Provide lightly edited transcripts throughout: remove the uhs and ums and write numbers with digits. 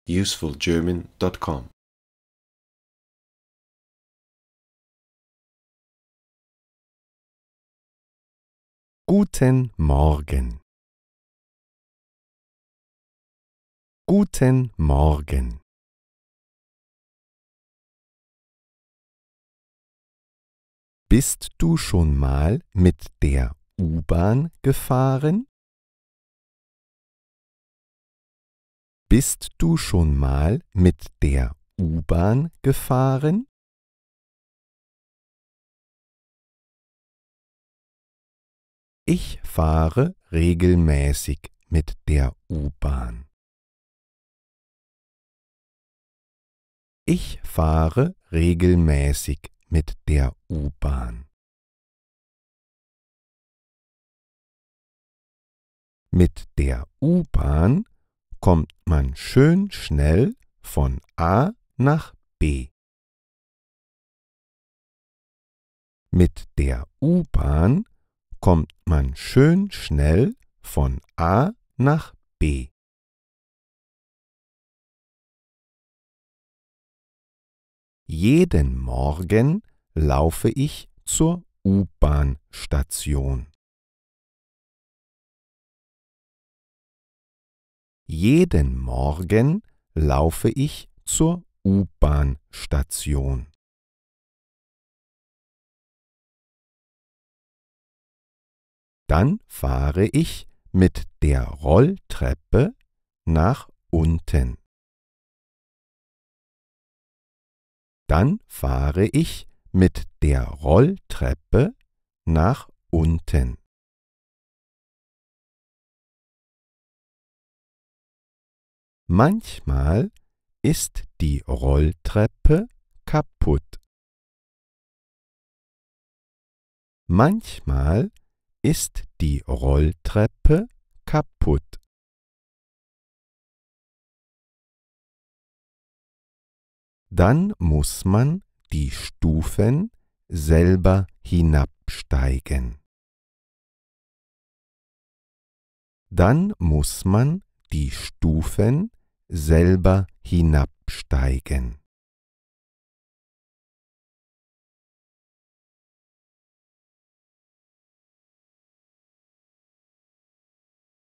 usefulgerman.com. Guten Morgen. Guten Morgen. Bist du schon mal mit der U-Bahn gefahren? Bist du schon mal mit der U-Bahn gefahren? Ich fahre regelmäßig mit der U-Bahn. Ich fahre regelmäßig mit der U-Bahn. Mit der U-Bahn kommt man schön schnell von A nach B. Mit der U-Bahn kommt man schön schnell von A nach B. Jeden Morgen laufe ich zur U-Bahn-Station. Jeden Morgen laufe ich zur U-Bahn-Station. Dann fahre ich mit der Rolltreppe nach unten. Dann fahre ich mit der Rolltreppe nach unten. Manchmal ist die Rolltreppe kaputt. Manchmal ist die Rolltreppe kaputt. Dann muss man die Stufen selber hinabsteigen. Dann muss man die Stufen selber hinabsteigen.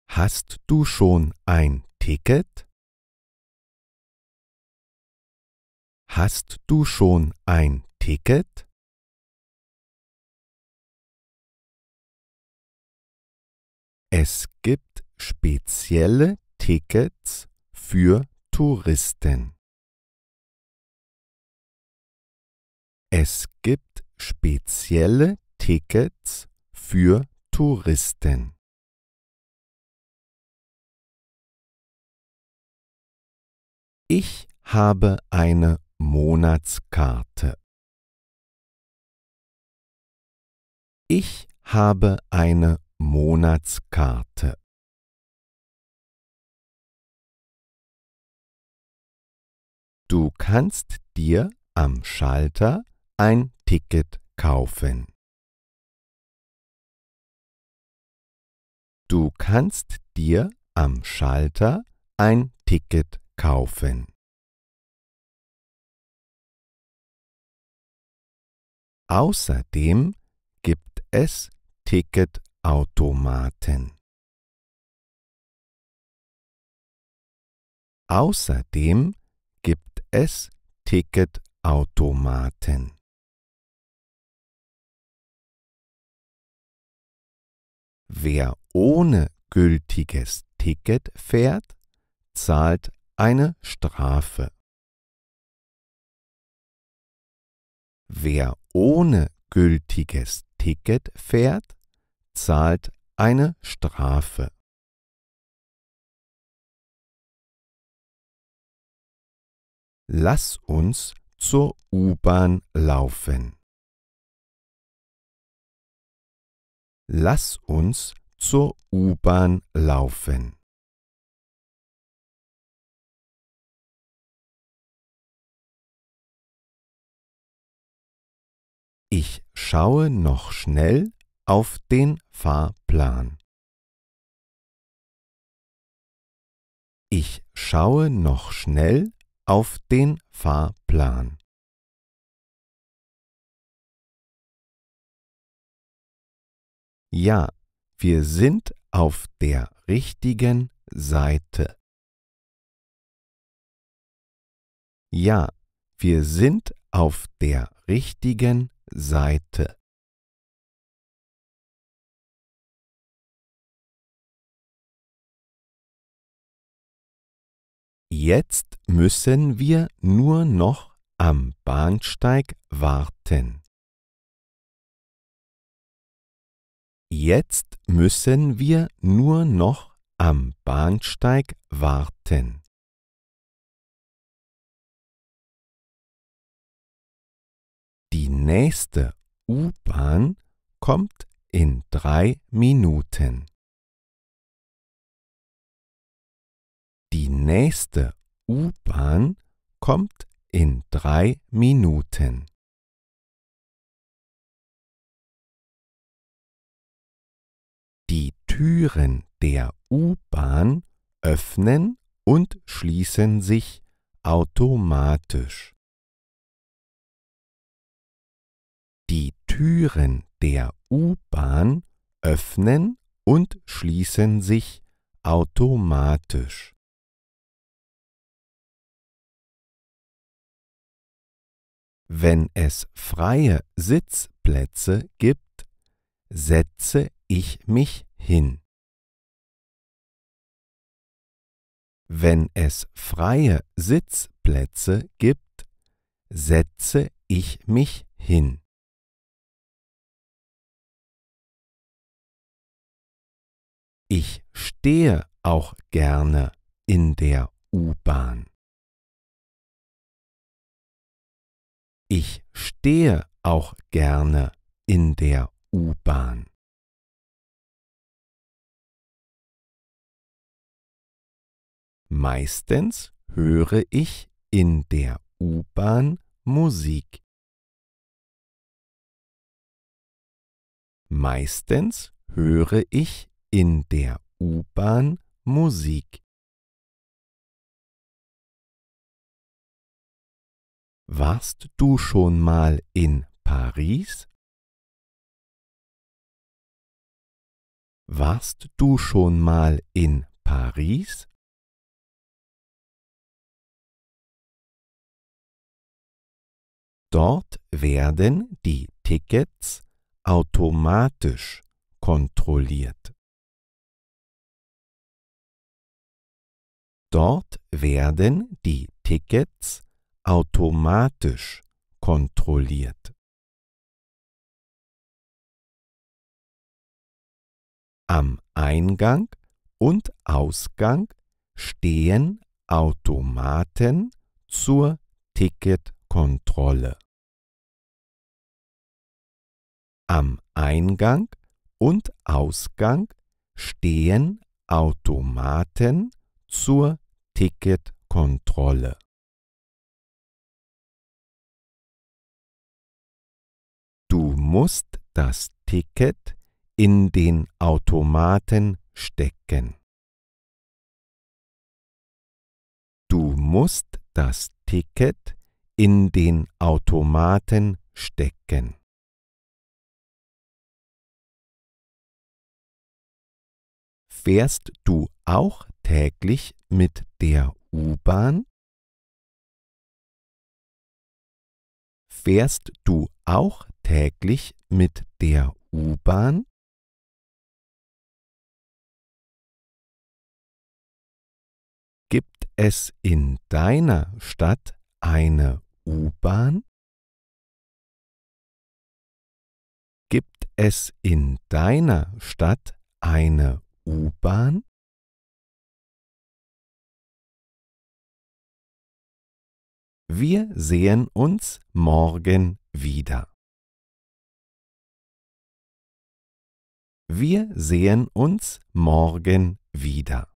Hast du schon ein Ticket? Hast du schon ein Ticket? Es gibt spezielle Tickets für Touristen. Es gibt spezielle Tickets für Touristen. Ich habe eine Monatskarte. Ich habe eine Monatskarte. Du kannst dir am Schalter ein Ticket kaufen. Du kannst dir am Schalter ein Ticket kaufen. Außerdem gibt es Ticketautomaten. Außerdem gibt es Ticketautomaten. Wer ohne gültiges Ticket fährt, zahlt eine Strafe. Wer ohne gültiges Ticket fährt, zahlt eine Strafe. Lass uns zur U-Bahn laufen. Lass uns zur U-Bahn laufen. Ich schaue noch schnell auf den Fahrplan. Ich schaue noch schnell auf den Fahrplan. Ja, wir sind auf der richtigen Seite. Ja, wir sind auf der richtigen Seite. Jetzt müssen wir nur noch am Bahnsteig warten. Jetzt müssen wir nur noch am Bahnsteig warten. Die nächste U-Bahn kommt in 3 Minuten. Die nächste U-Bahn kommt in 3 Minuten. Die Türen der U-Bahn öffnen und schließen sich automatisch. Die Türen der U-Bahn öffnen und schließen sich automatisch. Wenn es freie Sitzplätze gibt, setze ich mich hin. Wenn es freie Sitzplätze gibt, setze ich mich hin. Ich stehe auch gerne in der U-Bahn. Ich stehe auch gerne in der U-Bahn. Meistens höre ich in der U-Bahn Musik. Meistens höre ich in der U-Bahn Musik. Warst du schon mal in Paris? Warst du schon mal in Paris? Dort werden die Tickets automatisch kontrolliert. Dort werden die Tickets automatisch kontrolliert. Am Eingang und Ausgang stehen Automaten zur Ticketkontrolle. Am Eingang und Ausgang stehen Automaten zur Ticketkontrolle. Du musst das Ticket in den Automaten stecken. Du musst das Ticket in den Automaten stecken. Fährst du auch täglich mit der U-Bahn? Fährst du auch täglich mit der U-Bahn? Gibt es in deiner Stadt eine U-Bahn? Gibt es in deiner Stadt eine U-Bahn? Wir sehen uns morgen wieder. Wir sehen uns morgen wieder.